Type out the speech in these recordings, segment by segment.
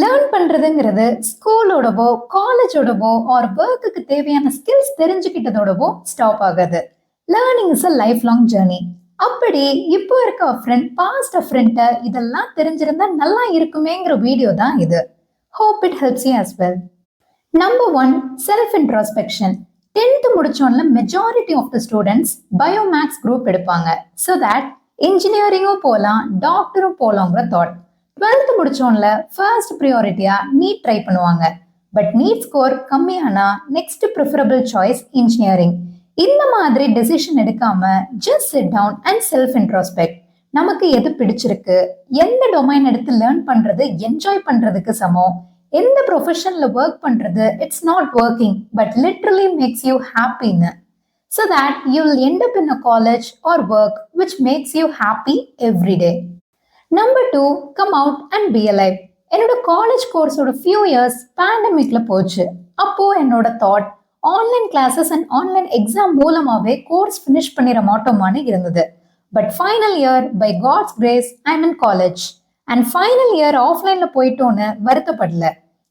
Learn பண்றதுங்கிறது ஸ்கூலோடவோ காலேஜோடவோ R ஒர்க்குக்கு தேவையான ஸ்கில்ஸ் தெரிஞ்சுக்கிட்டதோடவோ ஸ்டாப் ஆகாது. Learning is a life long journey. அப்படி இப்போ இருக்க ஃப்ரெண்ட் பாஸ்ட் ஃப்ரெண்ட்ட இதெல்லாம் தெரிஞ்சிருந்தா நல்லா இருக்குமேங்கிற வீடியோ தான் இது. Hope it helps you as well. Number one, self introspection. 10th முடிச்சோன்ல majority of the students biomaths group எடுப்பாங்க. ஸோ தட் இன்ஜினியரிங்கும் போகலாம், டாக்டரும் போகலாங்கிற தாட். 12th முடிச்சோன்ல ஃபர்ஸ்ட் ப்ரியாரிட்டியா நீட் ட்ரை பண்ணுவாங்க. பட் நீட் ஸ்கோர் கம்மியானா நெக்ஸ்ட் ப்ரிஃபரபிள் சாய்ஸ் இன்ஜினியரிங். இந்த மாதிரி டெசிஷன் எடுக்காம just sit down and self introspect. நமக்கு எது பிடிச்சிருக்கு, எந்த டொமைன் எடுத்து லேர்ன் பண்றது என்ஜாய் பண்றதுக்கு சமம், எந்த ப்ரொஃபஷன்ல ஒர்க் பண்றது it's not working but literally makes you ஹாப்பின்னு. So that you'll end up in a college or work which makes you happy every day. Number two, come out and be alive. என்னோட college கோர்ஸோட few years பேண்டமிக்ல போச்சு. அப்போ என்னோட thought online classes and online exam மூலமாவே course finish பண்ணிட மாட்டோமான்னு இருந்தது. But final year by God's grace I am in college and final year ஆஃப்லைன்ல போயிட்டோன்னு வருத்தப்படல.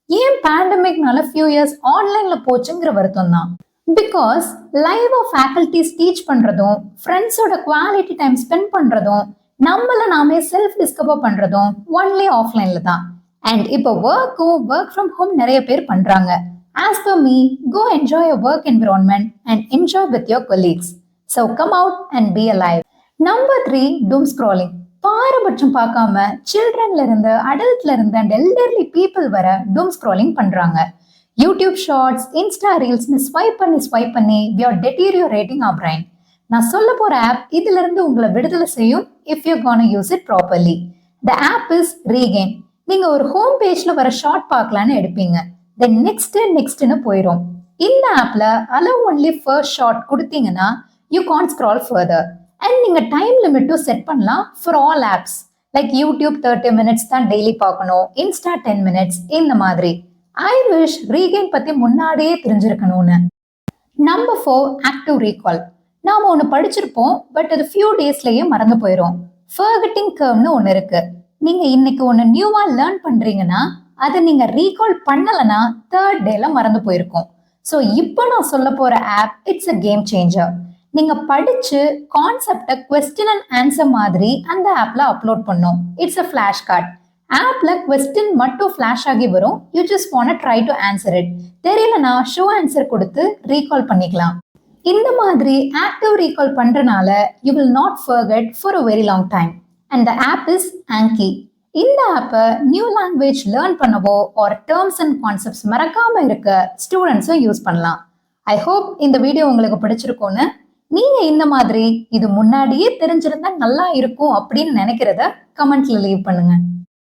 ஏன் பேண்டமிக்னால ஃபியூ இயர்ஸ் ஆன்லைன்ல போச்சுங்கிற வருத்தம் தான். பிகாஸ் லைவ் ஃபேக்கல்டிஸ் டீச் பண்றதும் ஃப்ரெண்ட்ஸோட குவாலிட்டி டைம் ஸ்பெண்ட் பண்றதும் நம்மள நாமே செல்ஃப் டிஸ்கவர் பண்றதும் ஒன்லி ஆஃப்லைன்ல தான். அண்ட் இப்போ ஒர்க் ஃப்ரம் ஹோம் நிறைய பேர் பண்றாங்க. As per me, go enjoy your work environment and enjoy with your colleagues. So come out and be alive. Number three, doom scrolling. பாரபட்சம் பார்க்காம சில்ட்ரன்ல இருந்து அடல்ட்ல இருந்து அண்ட் எல்டர்லி பீப்புள் வர டூம் ஸ்க்ராலிங் பண்றாங்க. யூடியூப் ஷார்ட்ஸ், இன்ஸ்டா ரீல்ஸ்னு ஸ்வைப் பண்ணி we are deteriorating our brain. நான் சொல்ல போற ஆப் இதுல இருந்து உங்களை விடுதலை செய்யும் if you're gonna use it properly. The app is Regain. நீங்க ஒரு ஹோம் பேஜ்ல வர ஷார்ட் பார்க்கலான்னு எடுப்பீங்க. தென் நெக்ஸ்ட்னு போயிடும். இந்த ஆப்ல allow only first short கொடுத்தீங்கன்னா you can't scroll further. And நீங்க டைம் லிமிட்டும் செட் பண்ணலாம் for all apps. Like YouTube 30 minutes தான் டெய்லி பார்க்கணும், இன்ஸ்டா 10 minutes, இந்த மாதிரி. ஐ விஷ் ரீகெயின் பத்தி முன்னாடியே தெரிஞ்சிருக்கணும்னு. Number four, active recall. நாம ஒன்று படிச்சிருப்போம் பட் அது ஃபியூ டேஸ்லயே மறந்து போயிடும். ஃபர்கெட்டிங் கர்வ்னு ஒன்று இருக்கு. நீங்க இன்னைக்கு ஒன்று நியூவா லேர்ன் பண்றீங்கன்னா அதை நீங்க ரீகால் பண்ணலன்னா தேர்ட் டேல மறந்து போயிருக்கும். ஸோ இப்போ நான் சொல்ல போற app it's a game changer. நீங்க படிச்சு கான்செப்டை கொஸ்டின் அண்ட் ஆன்சர் மாதிரி அந்த ஆப்ல அப்லோட் பண்ணும். It's a flash card. ஆப்ல கொஸ்டின் மட்டும் ஃபிளாஷ் ஆகி வரும். You just want try to answer it. தெரியலனா ஷோ ஆன்சர் கொடுத்து ரீகால் பண்ணிக்கலாம். இந்த மாதிரி ஆக்டிவ் ரீகால் பண்றனால you will not forget for a very long time. And the app is Anki. இந்த ஆப்பை நியூ லாங்குவேஜ் லேர்ன் பண்ணவோ ஆர் டேர்ம்ஸ் அண்ட் கான்செப்ட்ஸ் மறக்காம இருக்க ஸ்டூடெண்ட்ஸும் யூஸ் பண்ணலாம். ஐ ஹோப் இந்த வீடியோ உங்களுக்கு பிடிச்சிருக்கும்னு. நீங்க இந்த மாதிரி இது முன்னாடியே தெரிஞ்சிருந்தா நல்லா இருக்கும் அப்படின்னு நினைக்கிறத கமெண்ட்ல லீவ் பண்ணுங்க.